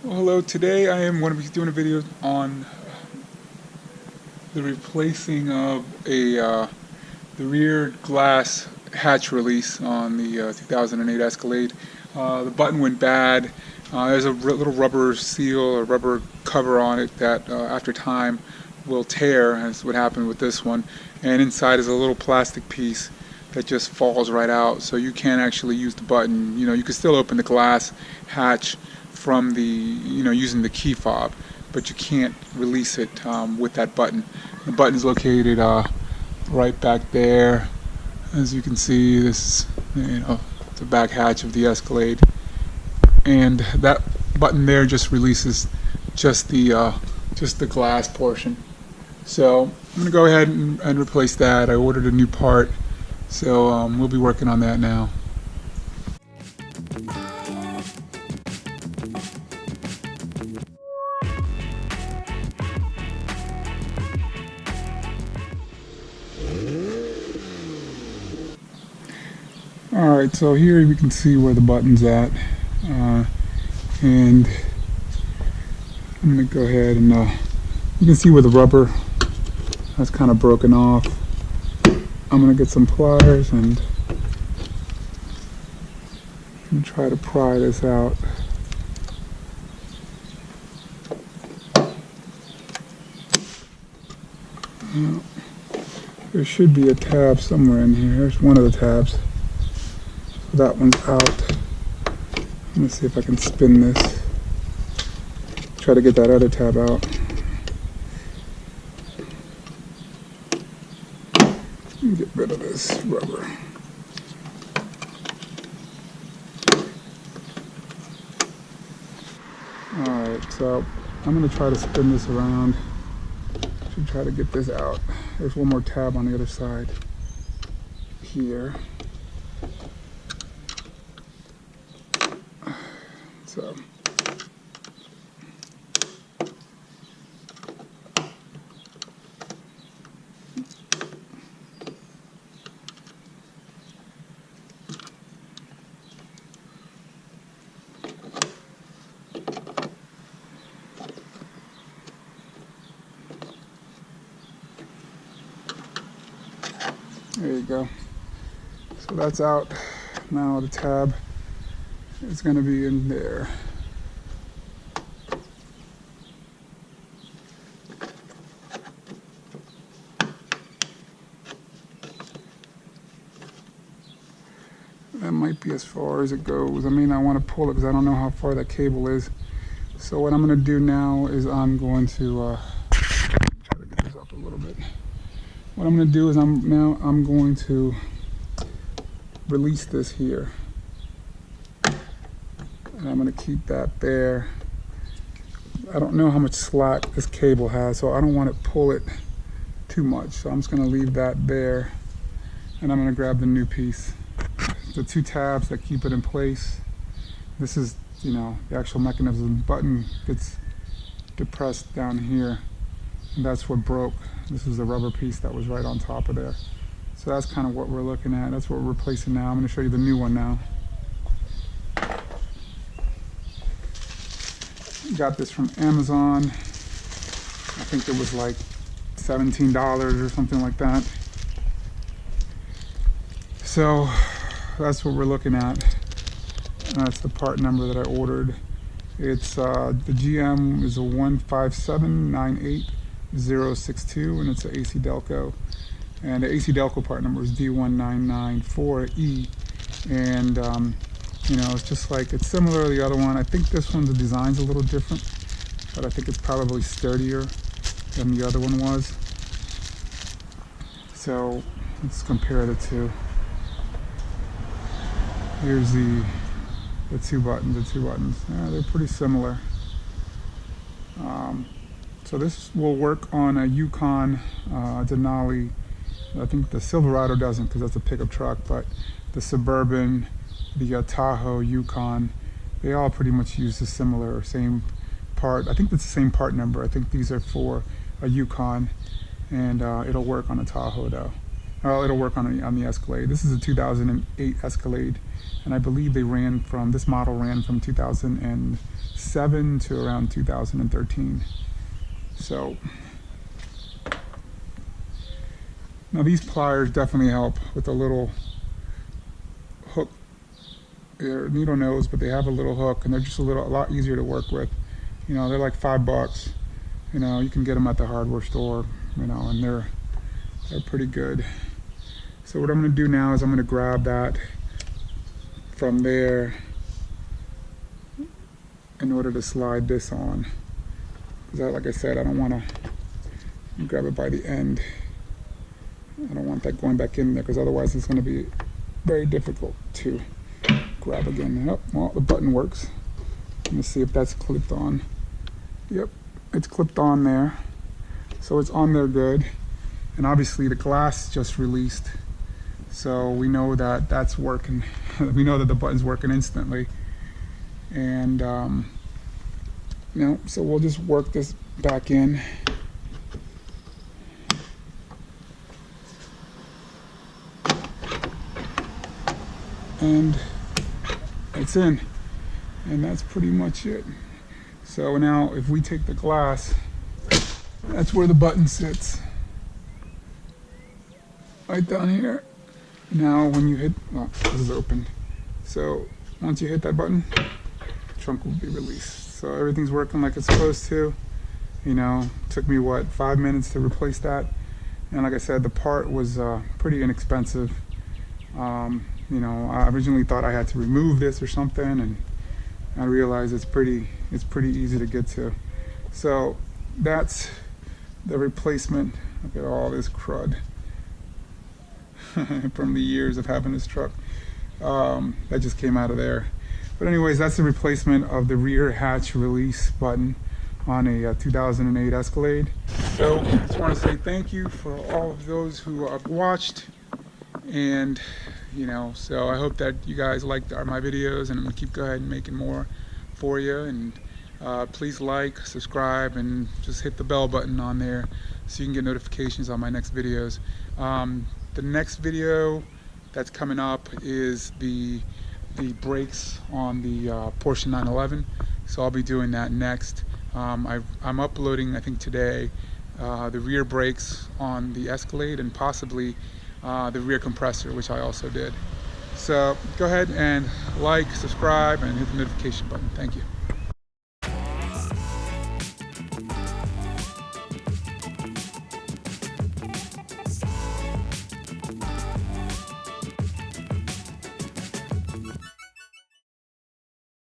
Well, hello. Today I am going to be doing a video on the replacing of the rear glass hatch release on the 2008 Escalade. The button went bad. There's a little rubber seal or rubber cover on it that after time will tear, as what happened with this one. And inside is a little plastic piece that just falls right out, so you can't actually use the button. You can still open the glass hatch from the, using the key fob, but you can't release it with that button. The button is located right back there. As you can see, this is, the back hatch of the Escalade, and that button there just releases just the glass portion. So I'm going to go ahead and replace that. I ordered a new part, so we'll be working on that now. Alright, so here we can see where the button's at, and I'm going to go ahead and you can see where the rubber has kind of broken off. I'm going to get some pliers and try to pry this out. There should be a tab somewhere in here. Here's one of the tabs. That one's out. Let me see if I can spin this. Try to get that other tab out. Get rid of this rubber. Alright, so I'm going to try to spin this around to try to get this out. There's one more tab on the other side here. So there you go. So that's out. Now the tab is going to be in there. That might be as far as it goes. I mean, I want to pull it because I don't know how far that cable is. So what I'm going to do now is I'm going to try to get this up a little bit. What I'm going to do is I'm going to release this here. And I'm going to keep that there. I don't know how much slack this cable has, so I don't want to pull it too much. So I'm just going to leave that there, and I'm going to grab the new piece. The two tabs that keep it in place. This is, the actual mechanism. The button gets depressed down here, and that's what broke. This is the rubber piece that was right on top of there. So that's kind of what we're looking at. That's what we're replacing now. I'm going to show you the new one now. Got this from Amazon. I think it was like $17 or something like that. So that's what we're looking at. That's the part number that I ordered. It's the GM is a 15798-062, and it's an AC Delco. And the AC Delco part number is D1994E. And it's just like, it's similar to the other one. I think this one, the design's a little different, but I think it's probably sturdier than the other one was. So let's compare the two. Here's the two buttons. They're pretty similar. So this will work on a Yukon Denali. I think the Silverado doesn't, because that's a pickup truck, but the Suburban, the Tahoe, Yukon, they all pretty much use the same part. I think it's the same part number. I think these are for a Yukon, and it'll work on a Tahoe though. Well, it'll work on the Escalade. This is a 2008 Escalade, and I believe this model ran from 2006 2007 to around 2013. So now these pliers definitely help with a little hook. They're needle nose, but they have a little hook, and they're just a lot easier to work with. You know, they're like $5. You know, you can get them at the hardware store. You know, and they're pretty good. So what I'm going to do now is I'm going to grab that from there in order to slide this on. Because like I said, I don't want to grab it by the end. I don't want that going back in there, because otherwise it's going to be very difficult to grab again. Oh, well, the button works. Let me see if that's clipped on. Yep, it's clipped on there. So it's on there good. And obviously the glass just released. So we know that that's working. We know that the button's working instantly. And, you know, so we'll just work this back in. And it's in. And that's pretty much it. So now if we take the glass, that's where the button sits. Right down here. Now when you hit, oh, this is open. So once you hit that button, the trunk will be released. So everything's working like it's supposed to. You know, took me what, 5 minutes to replace that. And like I said, the part was pretty inexpensive. You know, I originally thought I had to remove this or something, and I realized it's pretty easy to get to. So that's the replacement. Look at all this crud from the years of having this truck. That just came out of there. But anyways, that's the replacement of the rear hatch release button on a 2008 Escalade. So I just want to say thank you for all of those who have watched. And you know, so I hope that you guys liked my videos, and I'm gonna keep go ahead and making more for you. And please like, subscribe, and just hit the bell button on there so you can get notifications on my next videos. The next video that's coming up is the brakes on the Porsche 911. So I'll be doing that next. I'm uploading, I think today, the rear brakes on the Escalade, and possibly the rear compressor, which I also did. So go ahead and like, subscribe, and hit the notification button. Thank you.